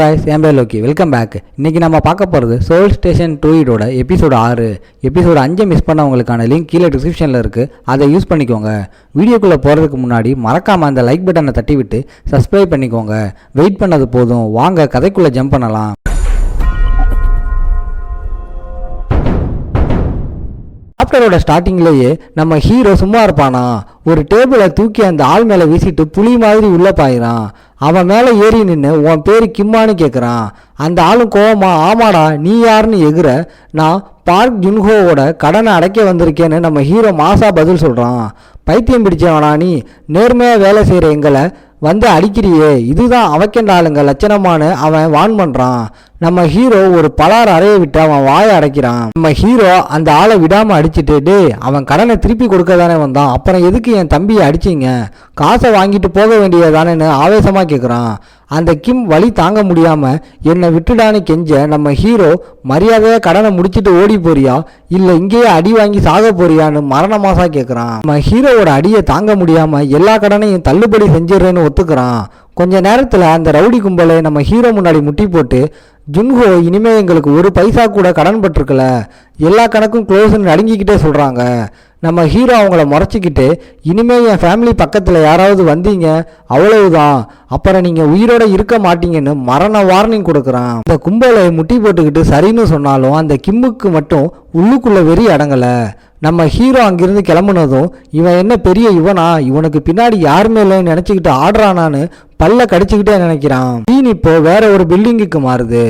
guys, என் பேர் Loki. Welcome back. இன்றைக்கி நம்ம பார்க்க போகிறது soul station 2 episode 6. Episode 5 miss பண்ணவங்களுக்கான லிங்க் கீழே டிஸ்கிரிப்ஷனில் இருக்குது. அதை யூஸ் பண்ணிக்கோங்க. வீடியோக்குள்ளே போகிறதுக்கு முன்னாடி மறக்காமல் அந்த லைக் பட்டனை தட்டி விட்டு சப்ஸ்கிரைப் பண்ணிக்கோங்க. வெயிட் பண்ணது போதும், வாங்க கதைக்குள்ளே ஜம்ப் பண்ணலாம். சாப்டரோட ஸ்டார்டிங்லேயே நம்ம ஹீரோ சும்மா இருப்பானா, ஒரு டேபிளை தூக்கி அந்த ஆள் மேலே வீசிட்டு புலி மாதிரி உள்ளே பாயிறான். அவன் மேலே ஏறி நின்று உன் பேர் கிம்மான்னு கேட்குறான். அந்த ஆளும் கோவமா, ஆமாடா நீ யாருன்னு எகுற, நான் பார்க் ஜுன்ஹோவோட கடனை அடைக்க வந்திருக்கேன்னு நம்ம ஹீரோ மாசா பதில் சொல்கிறான். பைத்தியம் பிடிச்சவனா நீ, நேர்மையாக வேலை செய்கிற எங்களை வந்து அடிக்கிறியே, இதுதான் அவக்கெண்ட ஆளுங்க லட்சணமானு அவன் வான் பண்ணுறான். நம்ம ஹீரோ ஒரு பலார் அறைய விட்டு அவன் வாயை அடைக்கிறான். நம்ம ஹீரோ அந்த ஆளை விடாமல் அடிச்சுட்டு, டே அவன் கடனை திருப்பி கொடுக்க தானே வந்தான், அப்புறம் எதுக்கு என் தம்பியை அடிச்சிங்க, காசை வாங்கிட்டு போக வேண்டியதானேன்னு ஆவேசமாக கேட்குறான். அந்த கிம் வலி தாங்க முடியாமல் என்னை விட்டுடான்னு கெஞ்ச நம்ம ஹீரோ மரியாதையாக கடனை முடிச்சுட்டு ஓடி போறியா இல்லை இங்கேயே அடி வாங்கி சாக போறியான்னு மரணமாசா கேட்குறான். நம்ம ஹீரோவோட அடியை தாங்க முடியாமல் எல்லா கடனையும் தள்ளுபடி செஞ்சிடறேன்னு ஒத்துக்கிறான். கொஞ்ச நேரத்தில் அந்த ரவுடி கும்பலை நம்ம ஹீரோ முன்னாடி முட்டி போட்டு, ஜுன்ஹோ இனிமே எங்களுக்கு ஒரு பைசா கூட கடன் பட்டிருக்கல, எல்லா கணக்கும் க்ளோஸ்ன்னு நடுங்கிக்கிட்டே சொல்கிறாங்க. நம்ம ஹீரோ அவங்கள முறைச்சிக்கிட்டு, இனிமேல் என் ஃபேமிலி பக்கத்தில் யாராவது வந்தீங்க அவ்வளவுதான், அப்புறம் நீங்கள் உயிரோட இருக்க மாட்டீங்கன்னு மரண வார்னிங் கொடுக்குறான். இந்த கும்பலை முட்டி போட்டுக்கிட்டு சரின்னு சொன்னாலும் அந்த கிம்முக்கு மட்டும் உள்ளுக்குள்ளே வெறி அடங்கலை. நம்ம ஹீரோ அங்கிருந்து கிளம்புனதும், இவன் என்ன பெரிய இவனா, இவனுக்கு பின்னாடி யாருமே இல்லைன்னு நினச்சிக்கிட்டு ஆடுறானான்னு பல்ல கடிச்சுக்கிட்டே நினைக்கிறான். சீன் இப்போ வேற ஒரு பில்டிங்குக்கு மாறுது.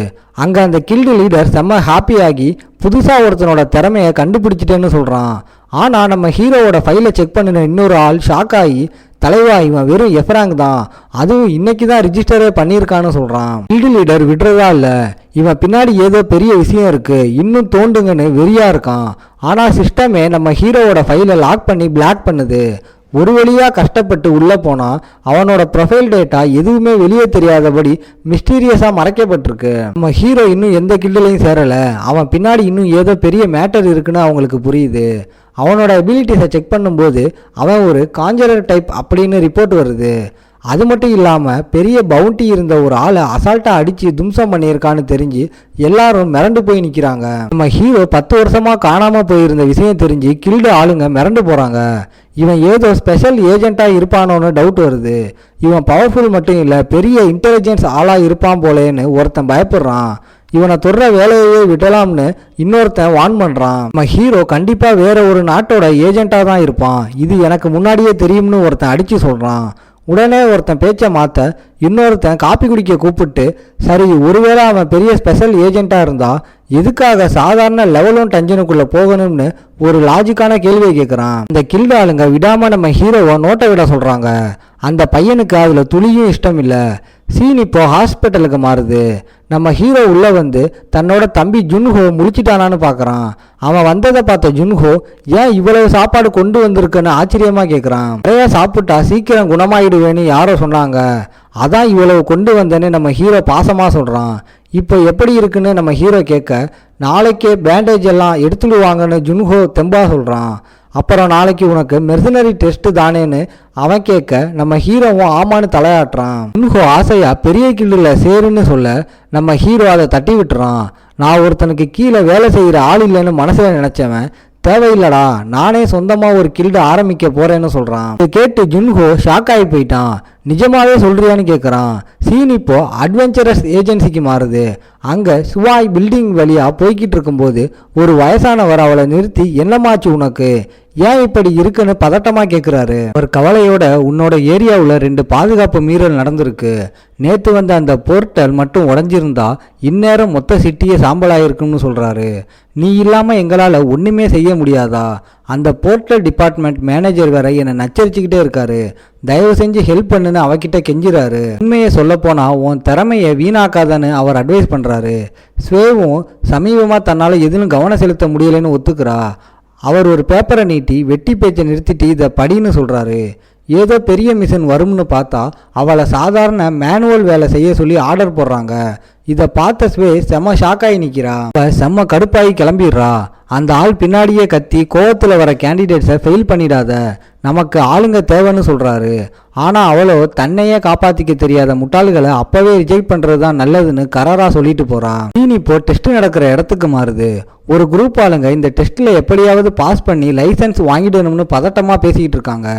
அங்கே அந்த கில்டு லீடர் செம்ம ஹாப்பியாகி புதுசாக ஒருத்தனோட திறமையை கண்டுபிடிச்சிட்டேன்னு சொல்கிறான். ஆனால் நம்ம ஹீரோவோட ஃபைலை செக் பண்ணின இன்னொரு ஆள் ஷாக் ஆகி, தலைவா இவன் வெறும் எஃப்ராங் தான், அதுவும் இன்னைக்கு தான் ரிஜிஸ்டரே பண்ணியிருக்கான்னு சொல்கிறான். கில்டு லீடர் விடுறதா இல்லை, இவன் பின்னாடி ஏதோ பெரிய விஷயம் இருக்குது, இன்னும் தோண்டுங்கன்னு வெறியாக இருக்கான். ஆனால் சிஸ்டமே நம்ம ஹீரோவோட ஃபைலை லாக் பண்ணி பிளாக் பண்ணுது. ஒரு வழியாக கஷ்டப்பட்டு உள்ளே போனால் அவனோட ப்ரொஃபைல் டேட்டா எதுவுமே வெளியே தெரியாதபடி மிஸ்டீரியஸாக மறைக்கப்பட்டிருக்கு. நம்ம ஹீரோ இன்னும் எந்த கில்டுலையும் சேரலை, அவன் பின்னாடி இன்னும் ஏதோ பெரிய மேட்டர் இருக்குன்னு அவங்களுக்கு புரியுது. அவனோட அபிலிட்டிஸை செக் பண்ணும்போது அவன் ஒரு காஞ்சரர் டைப் அப்படின்னு ரிப்போர்ட் வருது. அது மட்டும் இல்லாமல் பெரிய பவுண்டி இருந்த ஒரு ஆளை அசால்ட்டாக அடித்து தும்சம் பண்ணியிருக்கான்னு தெரிஞ்சு எல்லாரும் மிரண்டு போய் நிற்கிறாங்க. நம்ம ஹீரோ 10 வருஷமாக காணாமல் போயிருந்த விஷயம் தெரிஞ்சு கில்டு ஆளுங்க மிரண்டு போகிறாங்க. இவன் ஏதோ ஸ்பெஷல் ஏஜென்ட்டாக இருப்பானோன்னு டவுட் வருது. இவன் பவர்ஃபுல் மட்டும் இல்லை, பெரிய இன்டெலிஜென்ஸ் ஆளாக இருப்பான் போலேன்னு ஒருத்தன் பயப்படுறான். இவனை தொடுற வேலையே விடலாம்னு இன்னொருத்தன் வான் பண்ணுறான். நம்ம ஹீரோ கண்டிப்பாக வேற ஒரு நாட்டோட ஏஜென்ட்டாக தான் இருப்பான், இது எனக்கு முன்னாடியே தெரியும்னு ஒருத்தன் அடித்து சொல்கிறான். உடனே ஒருத்தன் பேச்சை மாற்ற இன்னொருத்தன் காப்பி குடிக்க கூப்பிட்டு, சரி ஒருவேளை அவன் பெரிய ஸ்பெஷல் ஏஜென்ட்டாக இருந்தால் எதுக்காக சாதாரண லெவல் 1 டஞ்சனுக்குள்ளே போகணும்னு ஒரு லாஜிக்கான கேள்வியை கேட்குறான். இந்த கில்டு ஆளுங்க விடாமல் நம்ம ஹீரோவை நோட்டை விட சொல்கிறாங்க. அந்த பையனுக்கு அதில் துளியும் இஷ்டம் இல்லை. சீன் இப்போ ஹாஸ்பிட்டலுக்கு மாறுது. நம்ம ஹீரோ உள்ளே வந்து தன்னோட தம்பி ஜுன்ஹோ முழிச்சிட்டானான்னு பார்க்குறான். அவன் வந்ததை பார்த்த ஜுன்ஹோ, ஏன் இவ்வளவு சாப்பாடு கொண்டு வந்திருக்குன்னு ஆச்சரியமாக கேட்குறான். நிறையா சாப்பிட்டா சீக்கிரம் குணமாயிடுவேன்னு யாரோ சொன்னாங்க, அதான் இவ்வளவு கொண்டு வந்தேன்னு நம்ம ஹீரோ பாசமாக சொல்கிறான். இப்போ எப்படி இருக்குன்னு நம்ம ஹீரோ கேட்க, நாளைக்கே பேண்டேஜ் எல்லாம் எடுத்துடுவாங்கன்னு ஜுன்ஹோ தெம்பா சொல்கிறான். அப்புறம் நாளைக்கு உனக்கு மெர்சனரி டெஸ்ட் தானேன்னு அவன் கேட்க நம்ம ஹீரோவும் ஆமான்னு தலையாட்டுறான். ஜுன்ஹோ ஆசையா பெரிய கில்டில் சேருன்னு சொல்ல நம்ம ஹீரோ அதை தட்டி விட்டுறான். நான் ஒருத்தனுக்கு கீழே வேலை செய்கிற ஆள் இல்லைன்னு மனசில் நினச்சவன், தேவையில்லடா நானே சொந்தமாக ஒரு கில்டு ஆரம்பிக்க போகிறேன்னு சொல்கிறான். இதை கேட்டு ஜுன்ஹோ ஷாக் ஆகி போயிட்டான். நிஜமாவே சொல்கிறியான்னு கேட்குறான். சீன் இப்போ அட்வென்ச்சரஸ் ஏஜென்சிக்கு மாறுது. அங்கே சுவாய் பில்டிங் வழியாக போய்கிட்டு இருக்கும்போது ஒரு வயசானவர் அவளை நிறுத்தி, என்னமாச்சு உனக்கு, ஏன் இப்படி இருக்குன்னு பதட்டமாக கேட்குறாரு. ஒரு கவலையோட, உன்னோட ஏரியாவில் 2 பாதுகாப்பு மீறல் நடந்திருக்கு, நேற்று வந்த அந்த போர்ட்டல் மட்டும் உடஞ்சிருந்தா இந்நேரம் மொத்த சிட்டியே சாம்பலாயிருக்குன்னு சொல்கிறாரு. நீ இல்லாமல் எங்களால் ஒன்றுமே செய்ய முடியாதா, அந்த போர்ட்டல் டிபார்ட்மெண்ட் மேனேஜர் வேற என்னை நச்சரிச்சுக்கிட்டே இருக்காரு, தயவு செஞ்சு ஹெல்ப் பண்ணுன்னு அவகிட்ட கெஞ்சுறாரு. உண்மையை சொல்லப்போனால் உன் திறமையை வீணாக்காதன்னு அவர் அட்வைஸ் பண்ணுறாரு. ஸ்வேவும் சமீபமாக தன்னால் எதுவும் கவனம் செலுத்த முடியலைன்னு ஒத்துக்கிறா. அவர் ஒரு பேப்பரை நீட்டி வெட்டி பேச்சை நிறுத்திட்டு இதை படின்னு சொல்கிறாரு. ஏதோ பெரிய மிஷின் வரும்னு பார்த்தா அவளை சாதாரண மேனுவல் வேலை செய்ய சொல்லி ஆர்டர் போடுறாங்க. இதை பார்த்த ஸ்வே செம்ம ஷாக்காகி நிற்கிறா. செம்ம கடுப்பாகி கிளம்பிடுறா. அந்த ஆள் பின்னாடியே கத்தி கோவத்தில் வர கேண்டிடேட்ஸை ஃபெயில் பண்ணிடாத, நமக்கு ஆளுங்க தேவைன்னு சொல்கிறாரு. ஆனால் அவளோ தன்னையே காப்பாற்றிக்க தெரியாத முட்டாள்களை அப்போவே ரிஜெக்ட் பண்ணுறது தான் நல்லதுன்னு கராராக சொல்லிட்டு போகிறான். சீன் இப்போ டெஸ்ட் நடக்கிற இடத்துக்கு மாறுது. ஒரு குரூப் ஆளுங்க இந்த டெஸ்ட்டில் எப்படியாவது பாஸ் பண்ணி லைசன்ஸ் வாங்கிடணும்னு பதட்டமாக பேசிக்கிட்டு இருக்காங்க.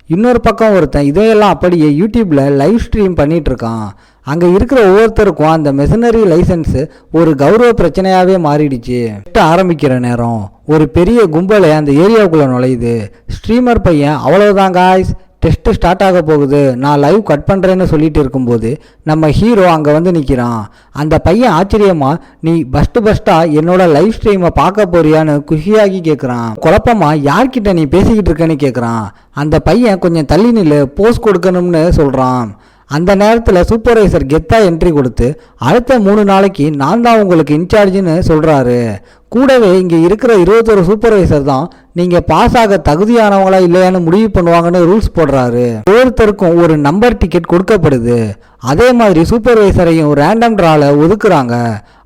இன்னொரு பக்கம் ஒருத்தன் இதையெல்லாம் அப்படியே யூடியூப்பில் லைவ் ஸ்ட்ரீம் பண்ணிகிட்டு இருக்கான். அங்கே இருக்கிற ஒவ்வொருத்தருக்கும் அந்த மெஷினரி லைசன்ஸு ஒரு கௌரவ பிரச்சனையாகவே மாறிடுச்சு. ஆரம்பிக்கிற நேரம் ஒரு பெரிய கும்பலை அந்த ஏரியாவுக்குள்ளே நுழையுது. ஸ்ட்ரீமர் பையன் அவ்வளோதான் காய்ஸ், டெஸ்ட்டு ஸ்டார்ட் ஆக போகுது, நான் லைவ் கட் பண்ணுறேன்னு சொல்லிட்டு இருக்கும்போது நம்ம ஹீரோ அங்கே வந்து நிற்கிறான். அந்த பையன் ஆச்சரியமாக, நீ பஸ்ட்டாக என்னோட லைவ் ஸ்ட்ரீமை பார்க்க போறியான்னு குஷியாகி கேட்குறான். குழப்பமாக, யார்கிட்ட நீ பேசிக்கிட்டு இருக்கேன்னு கேட்குறான். அந்த பையன் கொஞ்சம் தள்ளி நில்லு, போஸ்ட் கொடுக்கணும்னு சொல்கிறான். அந்த நேரத்தில் சூப்பர்வைசர் கெத்தா என்ட்ரி கொடுத்து அடுத்த 3 நாளைக்கு நான் தான் உங்களுக்கு இன்சார்ஜுன்னு சொல்கிறாரு. கூடவே இங்கே இருக்கிற 21 சூப்பர்வைசர் தான் நீங்கள் பாஸ் ஆக தகுதியானவங்களா இல்லையான்னு முடிவு பண்ணுவாங்கன்னு ரூல்ஸ் போடுறாரு. ஒவ்வொருத்தருக்கும் ஒரு நம்பர் டிக்கெட் கொடுக்கப்படுது. அதே மாதிரி சூப்பர்வைசரையும் ரேண்டம் ட்ரால ஒதுக்குறாங்க.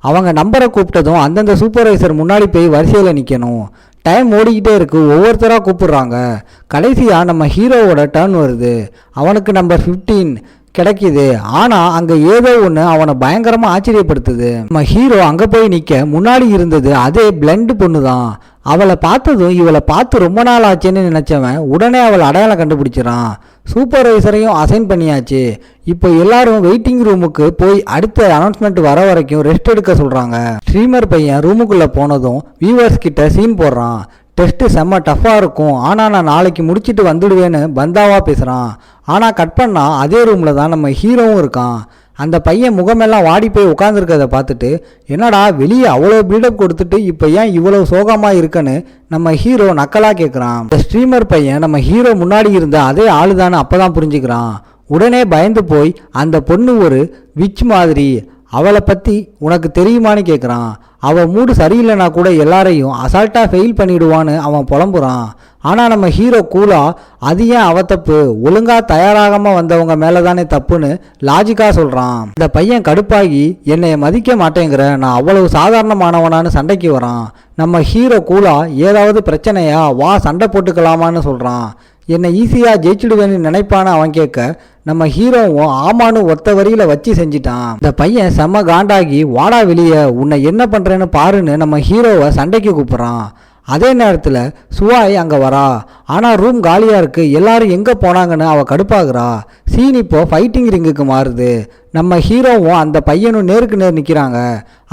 அவங்க நம்பரை கூப்பிட்டதும் அந்தந்த சூப்பர்வைசர் முன்னாடி போய் வரிசையில் நிற்கணும். டைம் ஓடிக்கிட்டே இருக்கு, ஒவ்வொருத்தராக கூப்பிடுறாங்க. கடைசியாக நம்ம ஹீரோவோட டர்ன் வருது. அவனுக்கு நம்பர் 15 கிடைக்கிது. ஆனால் அங்கே ஏதோ ஒன்று அவனை பயங்கரமாக ஆச்சரியப்படுத்துது. நம்ம ஹீரோ அங்கே போய் நிற்க முன்னாடி இருந்தது அதே பிளண்ட் பொண்ணு தான். அவளை பார்த்ததும் இவளை பார்த்து ரொம்ப நாள் ஆச்சுன்னு நினச்சவன் உடனே அவளை அடையாளம் கண்டுபிடிச்சிடான். சூப்பர்வைசரையும் அசைன் பண்ணியாச்சு. இப்போ எல்லாரும் வெயிட்டிங் ரூமுக்கு போய் அடுத்த அனௌன்ஸ்மெண்ட் வர வரைக்கும் ரெஸ்ட் எடுக்க சொல்கிறாங்க. ஸ்ட்ரீமர் பையன் ரூமுக்குள்ளே போனதும் வியூவர்ஸ் கிட்ட சீன் போடுறான். டெஸ்ட்டு செம்ம டஃப்பாக இருக்கும், ஆனால் நான் நாளைக்கு முடிச்சுட்டு வந்துடுவேன்னு பந்தாவாக பேசுகிறான். ஆனால் கட் பண்ணால் அதே ரூமில் தான் நம்ம ஹீரோவும் இருக்கான். அந்த பையன் முகமெல்லாம் வாடி போய் உட்காந்துருக்கிறத பார்த்துட்டு, என்னடா வெளியே அவ்வளோ பில்டப் கொடுத்துட்டு இப்போ ஏன் இவ்வளோ சோகமாக இருக்குன்னு நம்ம ஹீரோ நக்கலாக கேட்குறான். இந்த ஸ்ட்ரீமர் பையன் நம்ம ஹீரோ முன்னாடி இருந்த அதே ஆளுதான்னு அப்போ தான் புரிஞ்சுக்கிறான். உடனே பயந்து போய் அந்த பொண்ணு ஒரு விச் மாதிரி, அவளை பற்றி உனக்கு தெரியுமான்னு கேட்குறான். அவள் மூடு சரியில்லைனா கூட எல்லாரையும் அசால்ட்டாக ஃபெயில் பண்ணிவிடுவான்னு அவன் புலம்புறான். ஆனால் நம்ம ஹீரோ கூலாக, அது ஏன் அவ தப்பு, ஒழுங்காக தயாராகாமல் வந்தவங்க மேலே தானே தப்புன்னு லாஜிக்காக சொல்கிறான். இந்த பையன் கடுப்பாகி, என்னை மதிக்க மாட்டேங்கிற, நான் அவ்வளவு சாதாரணமானவனான்னு சண்டைக்கு வரான். நம்ம ஹீரோ கூலாக, ஏதாவது பிரச்சனையா வா சண்டை போட்டுக்கலாமான்னு சொல்கிறான். என்னை ஈஸியாக ஜெயிச்சுடுவேன்னு நினைப்பான்னு அவன் கேட்க, நம்ம ஹீரோவும் ஆமான்னு ஒத்த வரியில் வச்சு செஞ்சிட்டான். இந்த பையன் செம்ம காண்டாகி, வாடா வெளியே, உன்னை என்ன பண்ணுறேன்னு பாருன்னு நம்ம ஹீரோவை சண்டைக்கு கூப்பிட்றான். அதே நேரத்தில் சுவாய் அங்கே வரா. ஆனால் ரூம் காலியாக இருக்குது, எல்லாரும் எங்கே போனாங்கன்னு அவள் கடுப்பாகிறா. சீன் இப்போ ஃபைட்டிங் ரிங்குக்கு மாறுது. நம்ம ஹீரோவும் அந்த பையனும் நேருக்கு நேர் நிற்கிறாங்க.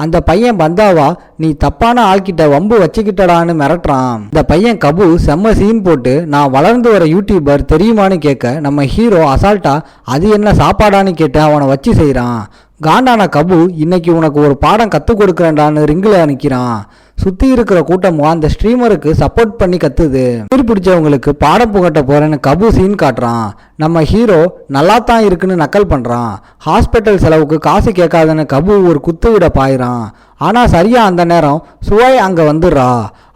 அந்த பையன் பந்தாவா, நீ தப்பான ஆள்கிட்ட வம்பு வச்சுக்கிட்டடான்னு மிரட்டுறான். இந்த பையன் கபு செம்ம சீன் போட்டு, நான் வளர்ந்து வர யூடியூபர் தெரியுமான்னு கேட்க, நம்ம ஹீரோ அசால்ட்டா அது என்ன சாப்பாடான்னு கேட்டு அவனை வச்சு செய்கிறான். காண்டான கபு, இன்னைக்கு உனக்கு ஒரு பாடம் கற்றுக் கொடுக்குறேன்டான்னு ரிங்கில் நிற்கிறான். சுற்றி இருக்கிற கூட்டமும் அந்த ஸ்ட்ரீமருக்கு சப்போர்ட் பண்ணி கத்துது. உயிர் பிடிச்சவங்களுக்கு பாடம் புகட்ட போறேன்னு கபு சீன் காட்டுறான். நம்ம ஹீரோ நல்லா தான் இருக்குன்னு நக்கல் பண்ணுறான். ஹாஸ்பிட்டல் செலவுக்கு காசு கேட்காதுன்னு கபு ஒரு குத்து விட பாயிறான். ஆனால் சரியா அந்த நேரம் சுவாய் அங்கே வந்துடுறா.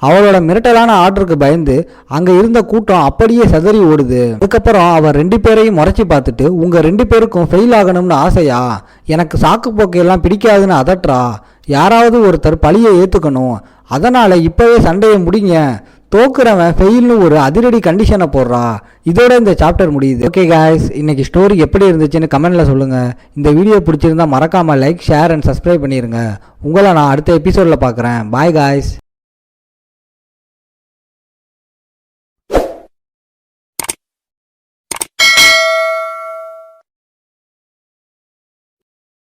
அவளோட மிரட்டலான ஆர்டருக்கு பயந்து அங்கே இருந்த கூட்டம் அப்படியே சதறி ஓடுது. அதுக்கப்புறம் அவள் 2 பேரையும் முறைச்சி பார்த்துட்டு, உங்கள் 2 பேருக்கும் ஃபெயில் ஆகணும்னு ஆசையா, எனக்கு சாக்கு போக்கையெல்லாம் பிடிக்காதுன்னு அதட்டுறா. யாராவது ஒருத்தர் பழியை ஏற்றுக்கணும், அதனால் இப்போவே சண்டையை முடிங்க, தோக்குறவன் ஃபெயில்னு ஒரு அதிரடி கண்டிஷனை போடுறா. இதோட இந்த சாப்டர் முடியுது. ஓகே காய்ஸ், இன்னைக்கு ஸ்டோரி எப்படி இருந்துச்சுன்னு கமெண்ட்டில் சொல்லுங்கள். இந்த வீடியோ பிடிச்சிருந்தா மறக்காமல் லைக், ஷேர் அண்ட் சப்ஸ்கிரைப் பண்ணிடுங்க. உங்களை நான் அடுத்த எபிசோடில் பார்க்குறேன். Bye guys.